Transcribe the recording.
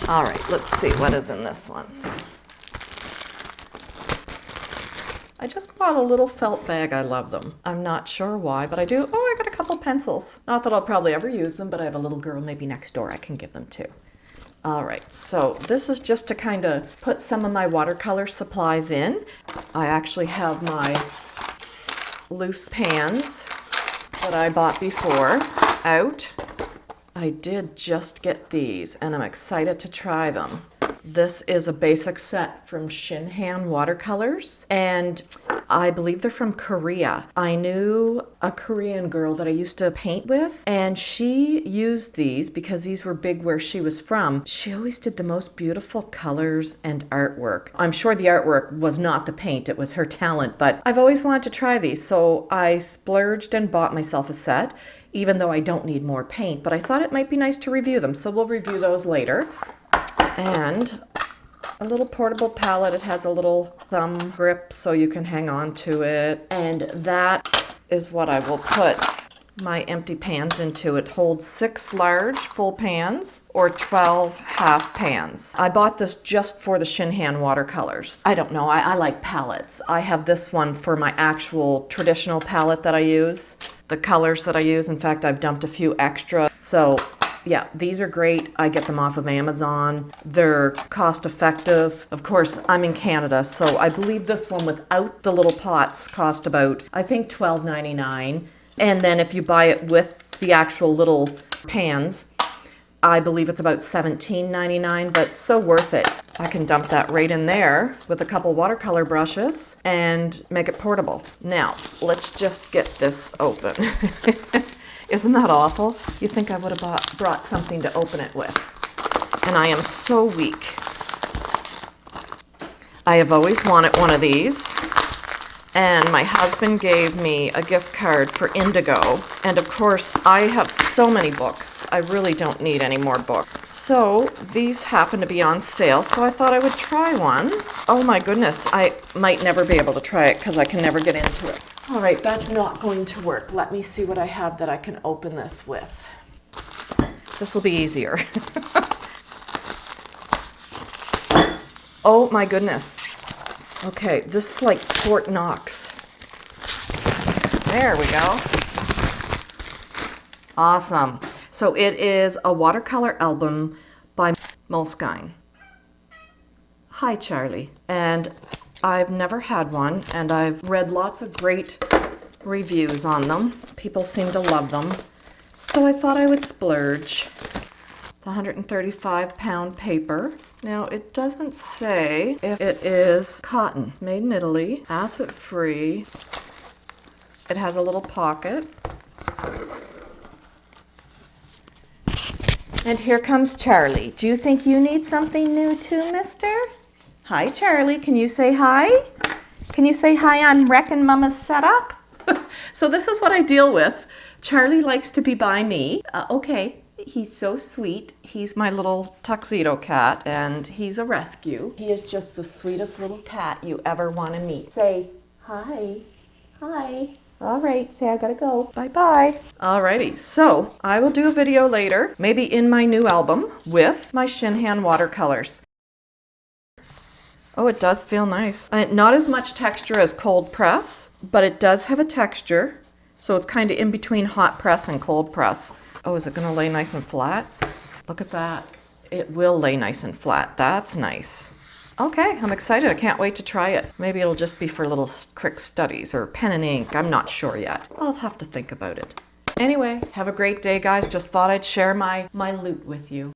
All right, let's see what is in this one. I just bought a little felt bag. I love them. I'm not sure why, but I do. Oh, I got a couple pencils. Not that I'll probably ever use them, but I have a little girl maybe next door I can give them to. All right, so this is just to kind of put some of my watercolor supplies in. I actually have my loose pans that I bought before out. I did just get these and I'm excited to try them. This is a basic set from Shinhan Watercolors, and I believe they're from Korea. I knew a Korean girl that I used to paint with, and she used these because these were big where she was from. She always did the most beautiful colors and artwork. I'm sure the artwork was not the paint, it was her talent, but I've always wanted to try these, so I splurged and bought myself a set, even though I don't need more paint, but I thought it might be nice to review them, so we'll review those later. And a little portable palette. It has a little thumb grip so you can hang on to it. And that is what I will put my empty pans into. It holds 6 large full pans or 12 half pans. I bought this just for the Shinhan watercolors. I don't know, I like palettes. I have this one for my actual traditional palette that I use. The colors that I use, in fact, I've dumped a few extra. So yeah, these are great. I get them off of Amazon. They're cost effective. Of course, I'm in Canada, so I believe this one without the little pots cost about, I think, $12.99. And then if you buy it with the actual little pans, I believe it's about $17.99, but so worth it. I can dump that right in there with a couple watercolor brushes and make it portable. Now, let's just get this open. Isn't that awful? You'd think I would have brought something to open it with. And I am so weak. I have always wanted one of these. And my husband gave me a gift card for Indigo. And of course, I have so many books. I really don't need any more books. So these happen to be on sale, so I thought I would try one. Oh my goodness, I might never be able to try it because I can never get into it. All right, that's not going to work. Let me see what I have that I can open this with. This will be easier. Oh my goodness. Okay, this is like Fort Knox. There we go. Awesome. So it is a watercolor album by Moleskine. Hi, Charlie. And I've never had one, and I've read lots of great reviews on them. People seem to love them. So I thought I would splurge. It's 135-pound paper. Now, it doesn't say if it is cotton, made in Italy, acid-free. It has a little pocket. And here comes Charlie. Do you think you need something new too, mister? Hi, Charlie. Can you say hi? Can you say hi on Wreckin' Mama's setup? So this is what I deal with. Charlie likes to be by me. Okay, he's so sweet. He's my little tuxedo cat, and he's a rescue. He is just the sweetest little cat you ever want to meet. Say hi. Hi. All right, say I gotta go. Bye-bye. Alrighty, so I will do a video later, maybe in my new album, with my Shinhan watercolors. Oh, it does feel nice. Not as much texture as cold press, but it does have a texture. So it's kind of in between hot press and cold press. Oh, is it gonna lay nice and flat? Look at that. It will lay nice and flat. That's nice. Okay, I'm excited. I can't wait to try it. Maybe it'll just be for little quick studies or pen and ink. I'm not sure yet. I'll have to think about it. Anyway, have a great day, guys. Just thought I'd share my loot with you.